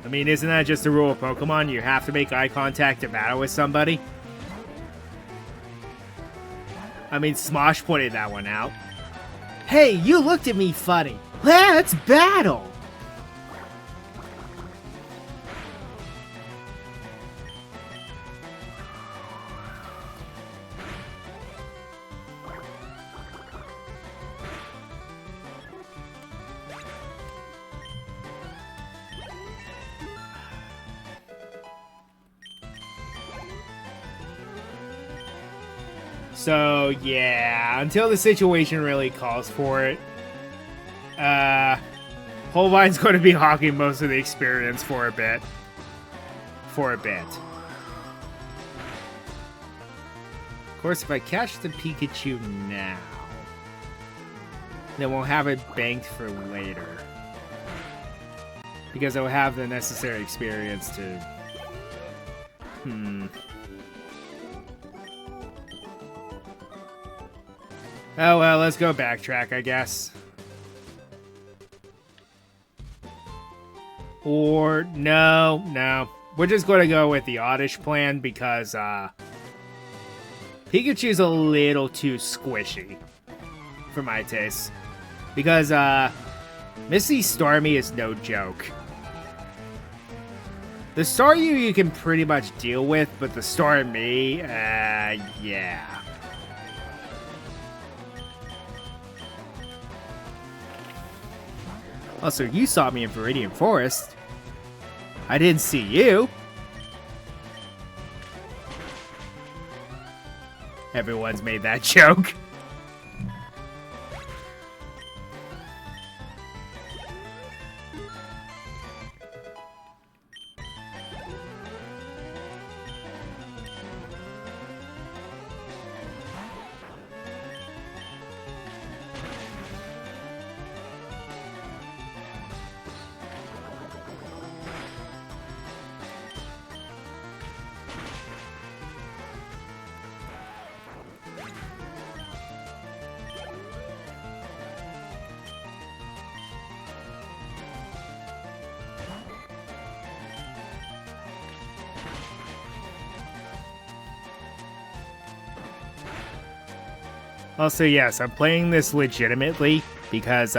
I mean, isn't that just the rule of Pokemon? You have to make eye contact to battle with somebody. I mean, Smosh pointed that one out. Hey, you looked at me funny. Let's battle! So, yeah, until the situation really calls for it, Holbein's going to be hogging most of the experience for a bit. Of course, if I catch the Pikachu now, then we'll have it banked for later. Because I'll have the necessary experience to... Oh, well, let's go backtrack, I guess. Or, no. We're just going to go with the oddish plan because, Pikachu's a little too squishy for my taste. Because, Misty Starmie is no joke. The Staryu you can pretty much deal with, but the Starmie, yeah. Also, you saw me in Viridian Forest. I didn't see you. Everyone's made that joke. Also, yes, I'm playing this legitimately because,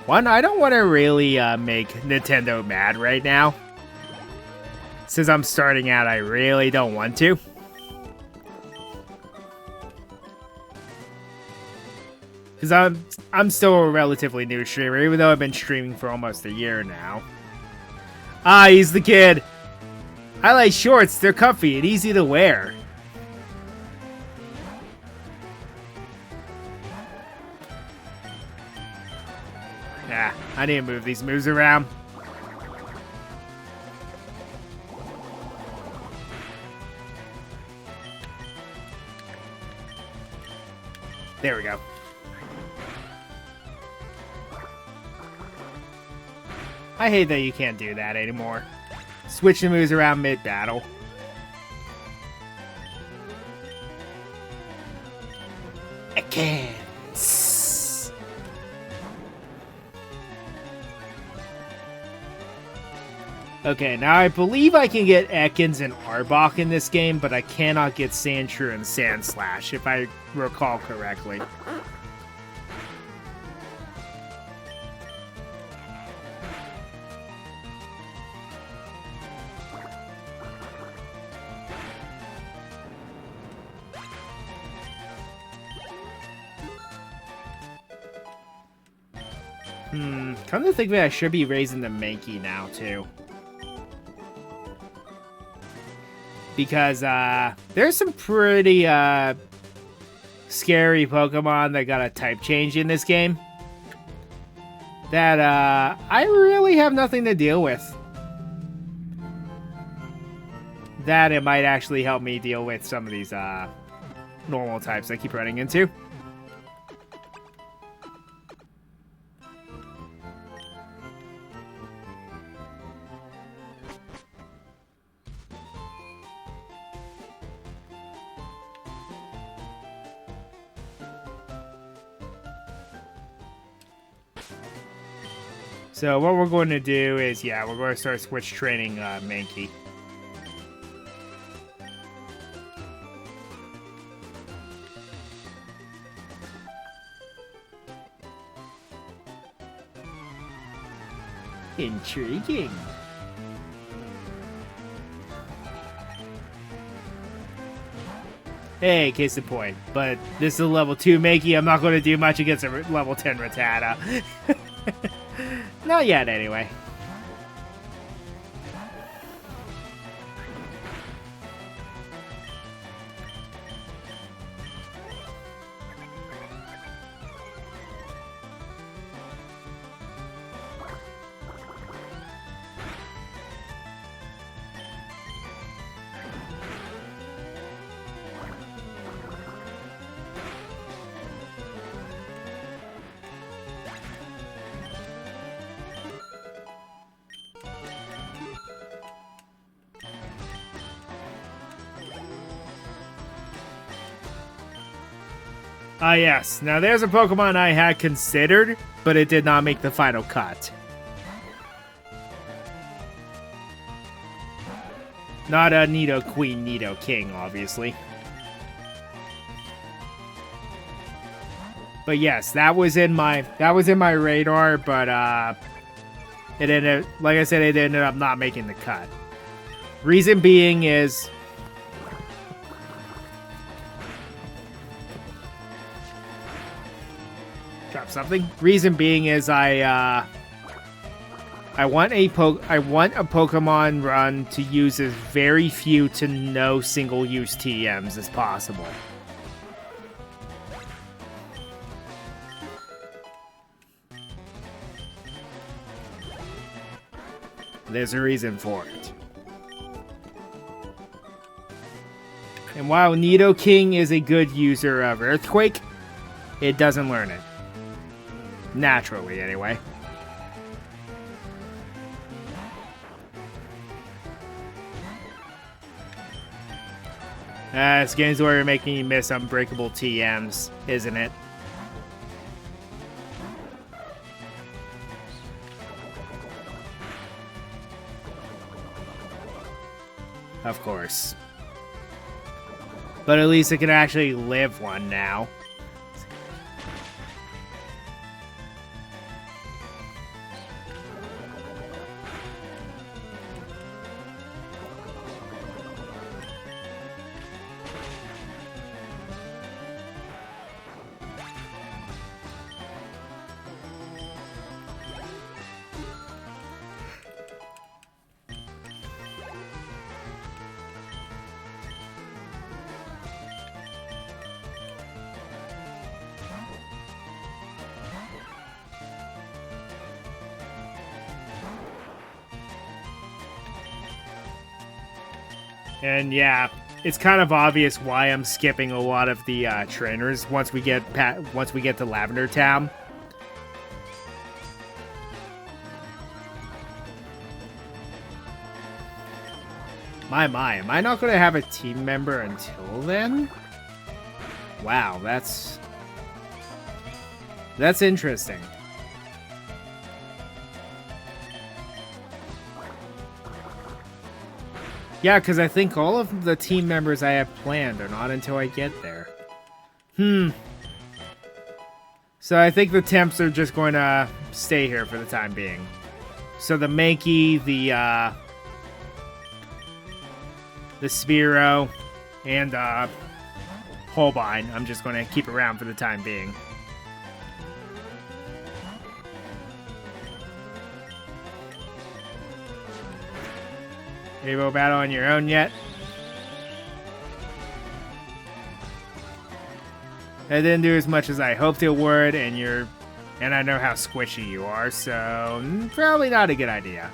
one, I don't want to really make Nintendo mad right now. Since I'm starting out, I really don't want to. Because I'm still a relatively new streamer, even though I've been streaming for almost a year now. Ah, he's the kid! I like shorts, they're comfy and easy to wear. Yeah, I need to move these moves around. There we go. I hate that you can't do that anymore. Switch the moves around mid-battle. Again. Okay, now I believe I can get Ekans and Arbok in this game, but I cannot get Sandshrew and Sandslash, if I recall correctly. Come to think of it, I should be raising the Mankey now, too. Because, there's some pretty, scary Pokemon that got a type change in this game. That, I really have nothing to deal with. That it might actually help me deal with some of these, normal types I keep running into. So what we're going to do is, yeah, we're going to start switch training Mankey. Intriguing. Hey, case in point. But this is a level 2 Mankey. I'm not going to do much against a level 10 Rattata. Not yet, anyway. Ah, yes. Now, there's a Pokemon I had considered, but it did not make the final cut. Not a Nido Queen, Nido King, obviously. But yes, that was in my radar, but it ended, like I said, it ended up not making the cut. Reason being is, drop something. Reason being is I want a Pokemon run to use as very few to no single-use TMs as possible. There's a reason for it. And while Nidoking is a good user of Earthquake, it doesn't learn it. Naturally, anyway. This game's where you're making you miss unbreakable TMs, isn't it? Of course. But at least it can actually live one now. And yeah, it's kind of obvious why I'm skipping a lot of the trainers once we get to Lavender Town. My, am I not going to have a team member until then? Wow, that's interesting. Yeah, because I think all of the team members I have planned are not until I get there. So I think the temps are just going to stay here for the time being. So the Mankey, the Spearow, and Holbein, I'm just going to keep around for the time being. Evo battle on your own yet? I didn't do as much as I hoped it would, and I know how squishy you are, so probably not a good idea.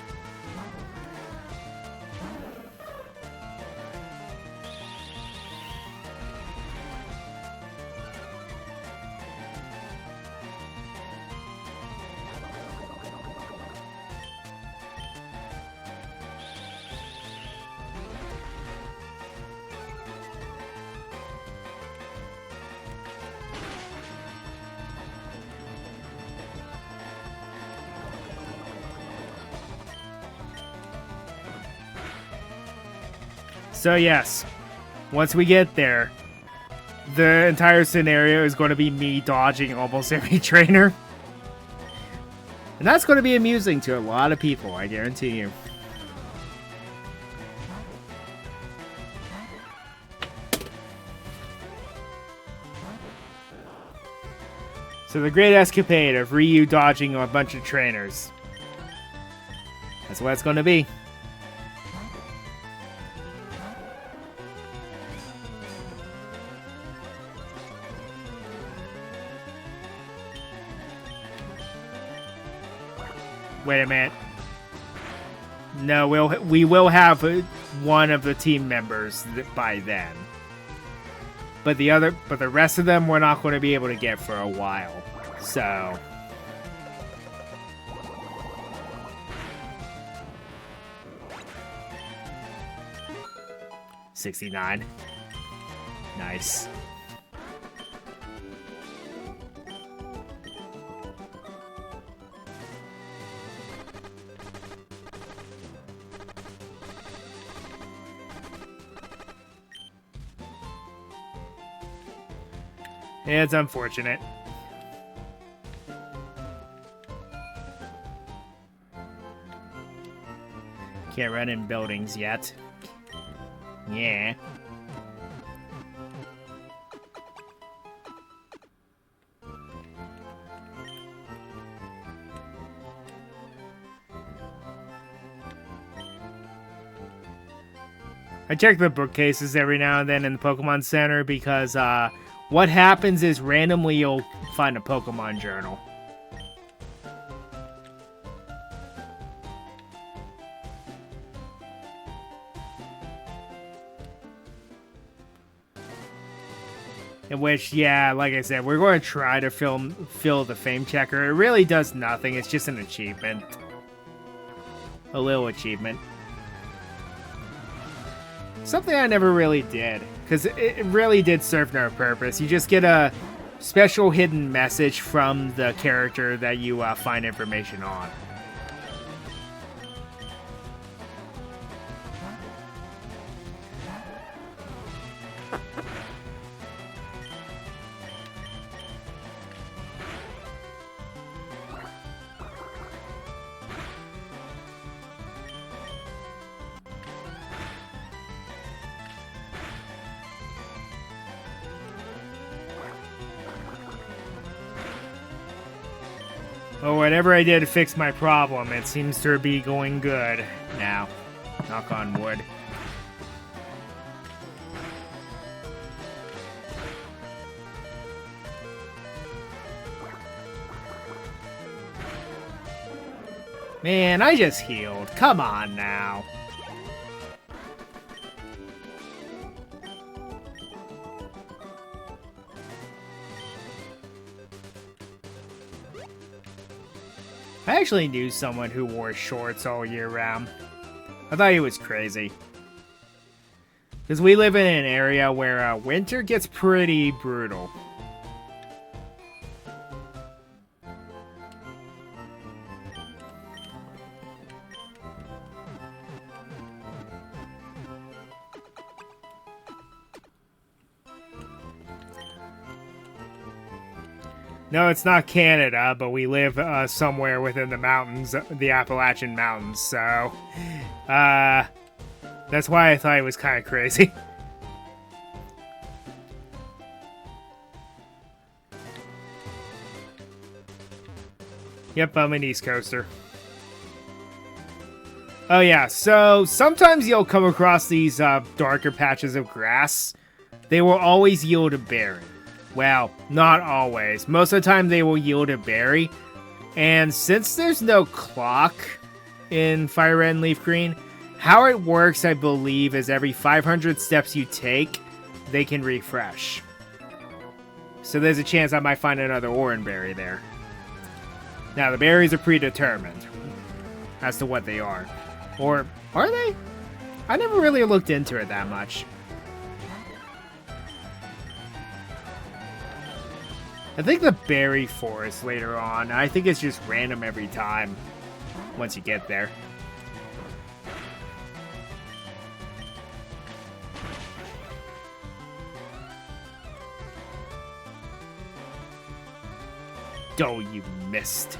So yes, once we get there, the entire scenario is going to be me dodging almost every trainer. And that's going to be amusing to a lot of people, I guarantee you. So the great escapade of Ryu dodging a bunch of trainers. That's what it's going to be. Wait a minute. No, we will have one of the team members by then. But the rest of them we're not going to be able to get for a while. So 69. Nice. It's unfortunate. Can't run in buildings yet. Yeah. I check the bookcases every now and then in the Pokemon Center because, what happens is randomly you'll find a Pokemon journal. In which, yeah, like I said, we're going to try to fill the fame checker. It really does nothing. It's just an achievement. A little achievement. Something I never really did, because it really did serve no purpose. You just get a special hidden message from the character that you find information on. Well, whatever I did to fix my problem, it seems to be going good now. Knock on wood. Man, I just healed. Come on now. I actually knew someone who wore shorts all year round. I thought he was crazy. Because we live in an area where winter gets pretty brutal. No, it's not Canada, but we live somewhere within the mountains, the Appalachian Mountains, so that's why I thought it was kind of crazy. Yep, I'm an East Coaster. Oh yeah, so sometimes you'll come across these darker patches of grass. They will always yield a berry. Well, not always. Most of the time they will yield a berry. And since there's no clock in Fire Red and Leaf Green, how it works, I believe, is every 500 steps you take, they can refresh. So there's a chance I might find another Oran berry there. Now, the berries are predetermined as to what they are. Or, are they? I never really looked into it that much. I think the berry forest later on, I think it's just random every time once you get there. Oh, you missed.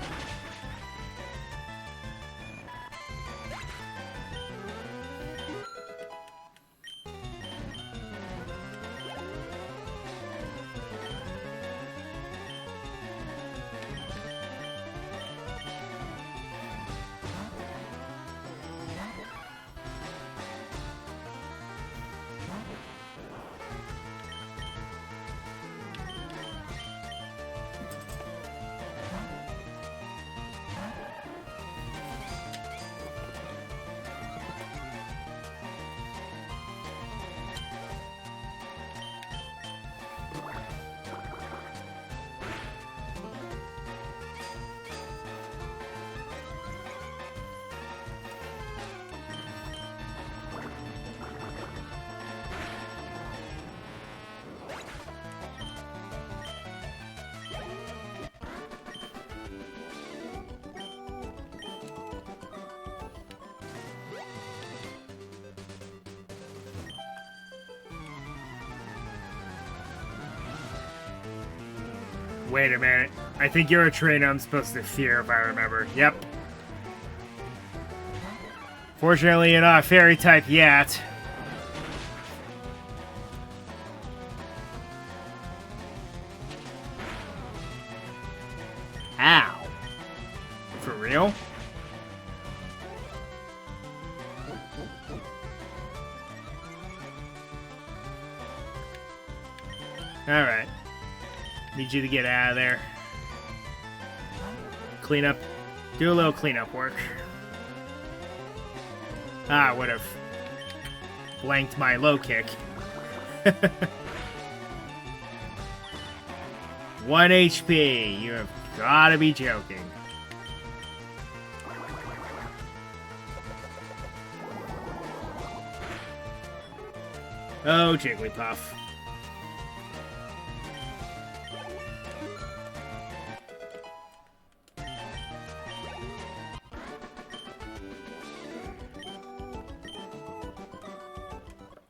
Wait a minute. I think you're a trainer I'm supposed to fear if I remember. Yep. Fortunately, you're not a fairy type yet. Ow. For real? Alright. Need you to get out of there. Clean up. Do a little cleanup work. Ah, I would have blanked my low kick. 1 HP. You have gotta be joking. Oh, Jigglypuff.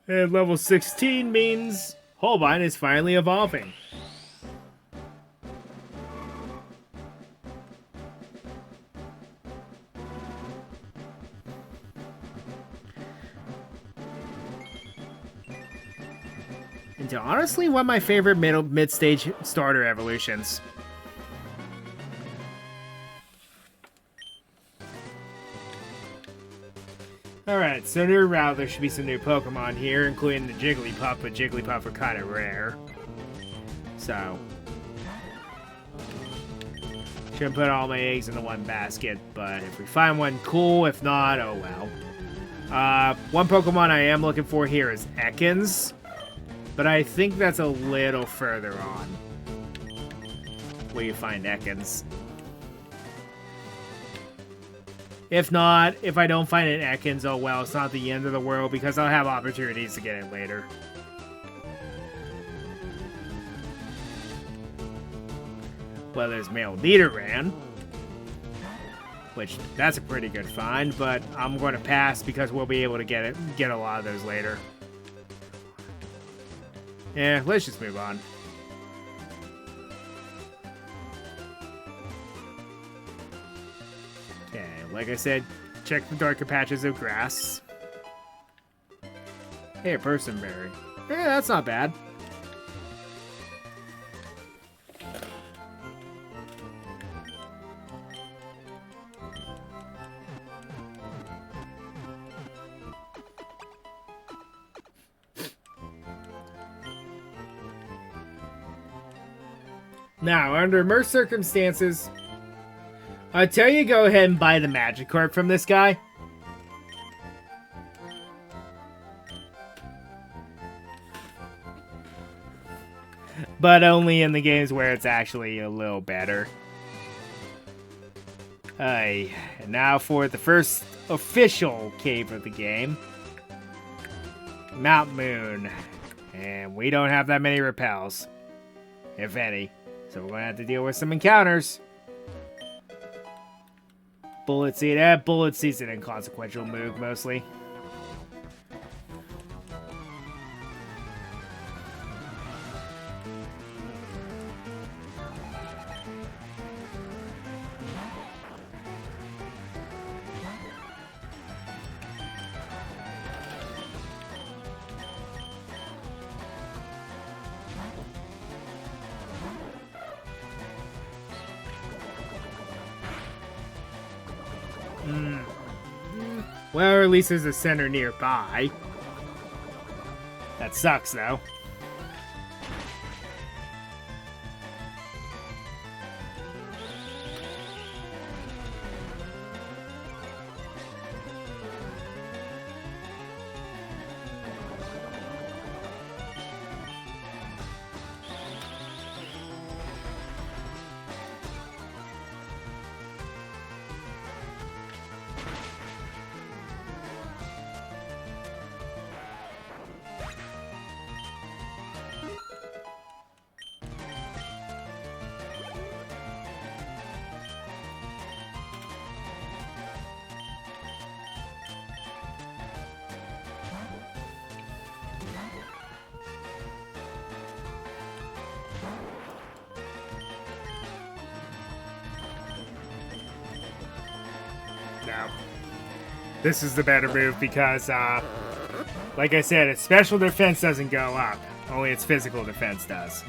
And level 16 means Holbein is finally evolving. Into honestly one of my favorite mid-stage starter evolutions. Alright, so new route, there should be some new Pokemon here, including the Jigglypuff, but Jigglypuff are kind of rare. So. Shouldn't put all my eggs into one basket, but if we find one, cool. If not, oh well. One Pokemon I am looking for here is Ekans, but I think that's a little further on where you find Ekans. If not, if I don't find an Ekans, oh well, it's not the end of the world because I'll have opportunities to get it later. Well, there's male Nidoran, which that's a pretty good find, but I'm going to pass because we'll be able to get a lot of those later. Yeah, let's just move on. Okay, like I said, check the darker patches of grass. Hey, a Personberry. Yeah, that's not bad. Now, under most circumstances, I tell you, go ahead and buy the Magikarp from this guy. But only in the games where it's actually a little better. And now for the first official cave of the game. Mount Moon. And we don't have that many repels. If any. So we're going to have to deal with some encounters. Bullet Seed. Bullet Seed's an inconsequential move, mostly. Well, or at least there's a center nearby. That sucks, though. No. This is the better move because, like I said, its special defense doesn't go up. Only its physical defense does.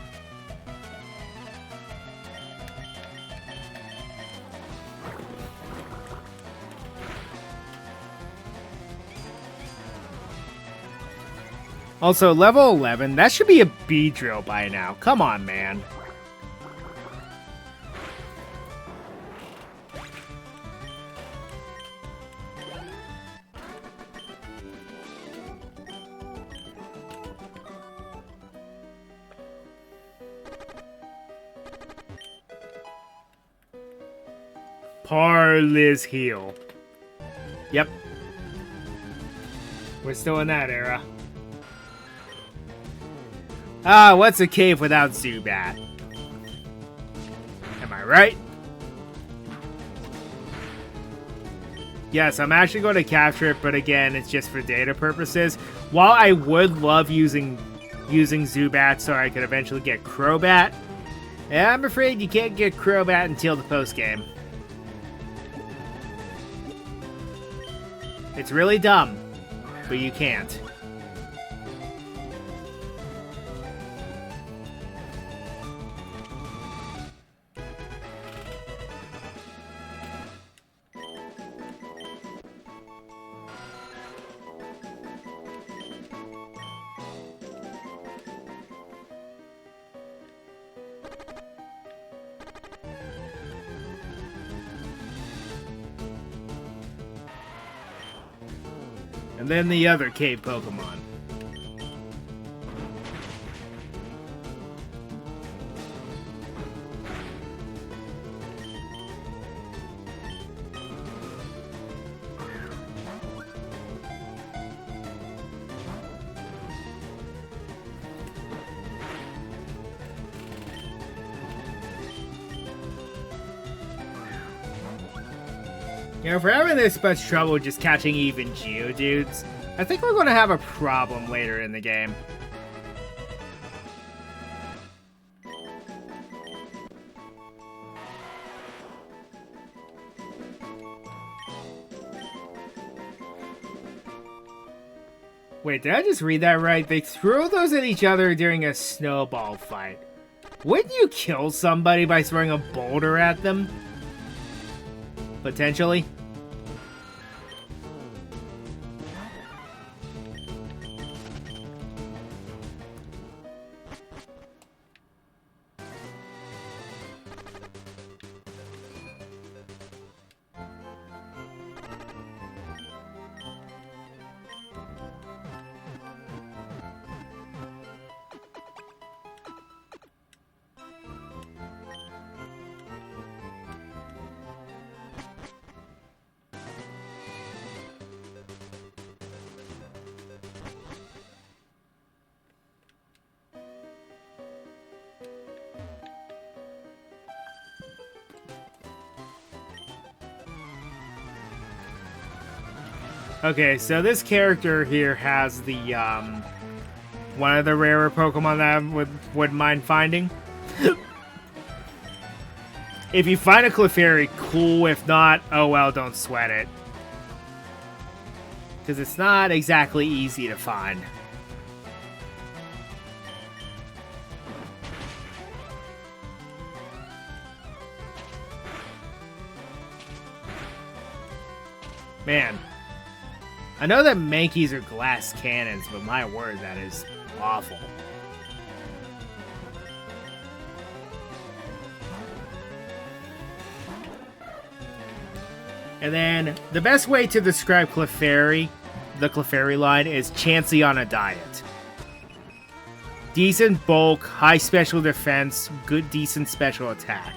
Also, level 11, that should be a B drill by now. Come on, man. Parliz heal. Yep. We're still in that era. Ah, what's a cave without Zubat? Am I right? Yes, I'm actually going to capture it, but again, it's just for data purposes. While I would love using Zubat so I could eventually get Crobat, I'm afraid you can't get Crobat until the post-game. It's really dumb, but you can't. And then the other cave Pokemon. You know, if we're having this much trouble just catching even Geodudes, I think we're going to have a problem later in the game. Wait, did I just read that right? They throw those at each other during a snowball fight. Wouldn't you kill somebody by throwing a boulder at them? Potentially. Okay, so this character here has the, one of the rarer Pokemon that I wouldn't mind finding. If you find a Clefairy, cool. If not, oh well, don't sweat it. Because it's not exactly easy to find. Man. I know that Mankeys are glass cannons, but my word, that is awful. And then, the best way to describe Clefairy, the Clefairy line, is Chansey on a diet. Decent bulk, high special defense, good decent special attack.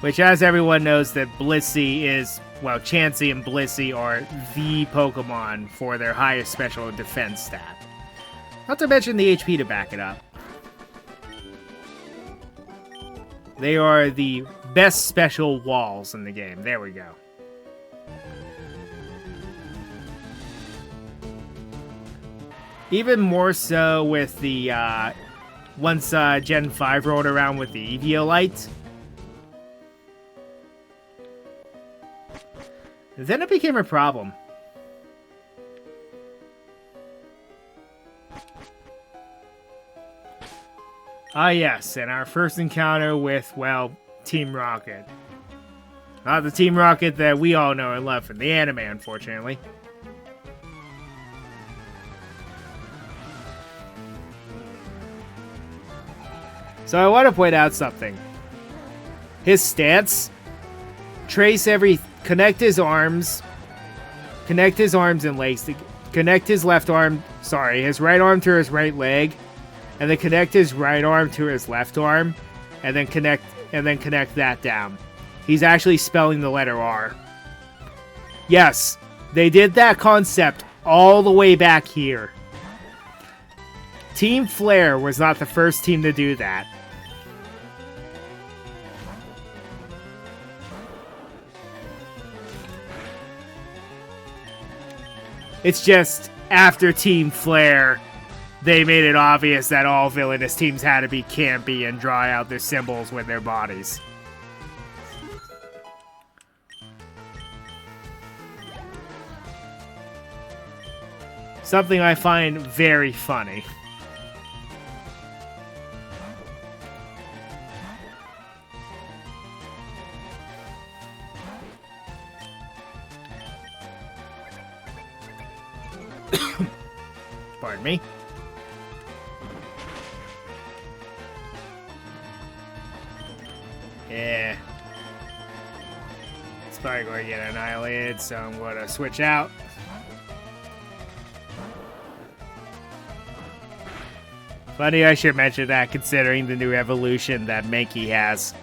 Which, as everyone knows, that Blissey is, well, Chansey and Blissey are the Pokemon for their highest special defense stat. Not to mention the HP to back it up. They are the best special walls in the game. There we go. Even more so with the, once Gen 5 rolled around with the Eviolite. Then it became a problem. Ah yes, and our first encounter with, well, Team Rocket. Not the Team Rocket that we all know and love from the anime, unfortunately. So I want to point out something. His stance, connect his arms and legs, connect his left arm, his right arm to his right leg, and then connect his right arm to his left arm, and then connect that down. He's actually spelling the letter R. Yes, they did that concept all the way back here. Team Flare was not the first team to do that. It's just, after Team Flare, they made it obvious that all villainous teams had to be campy and draw out their symbols with their bodies. Something I find very funny. Pardon me. Yeah. It's probably going to get annihilated, so I'm going to switch out. Funny I should mention that, considering the new evolution that Mankey has.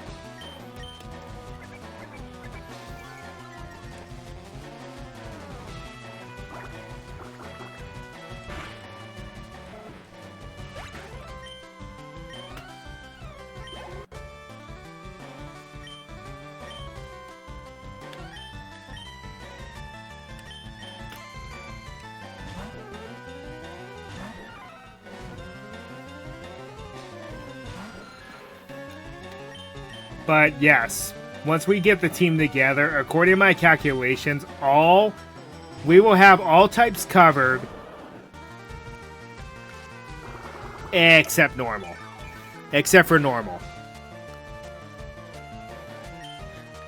But yes, once we get the team together, according to my calculations, we will have all types covered except normal. Except for normal.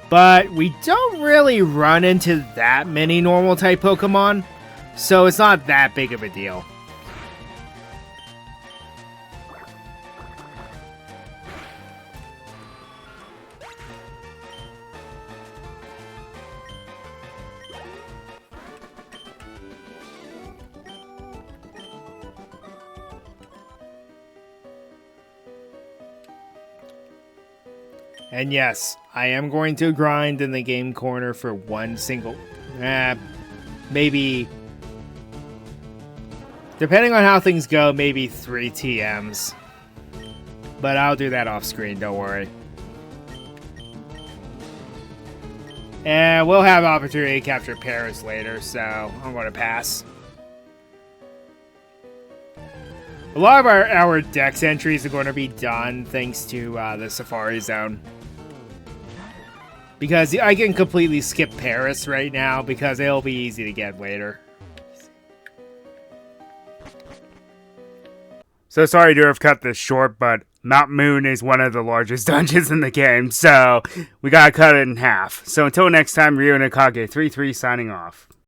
But we don't really run into that many normal type Pokemon, so it's not that big of a deal. And yes, I am going to grind in the game corner for one single... maybe... Depending on how things go, maybe 3 TMs. But I'll do that off screen, don't worry. And we'll have opportunity to capture Paris later, so I'm going to pass. A lot of our Dex entries are going to be done thanks to the Safari Zone. Because I can completely skip Paris right now because it'll be easy to get later. So sorry to have cut this short, but Mount Moon is one of the largest dungeons in the game, so we gotta cut it in half. So until next time, Ryu and Akage 3-3 signing off.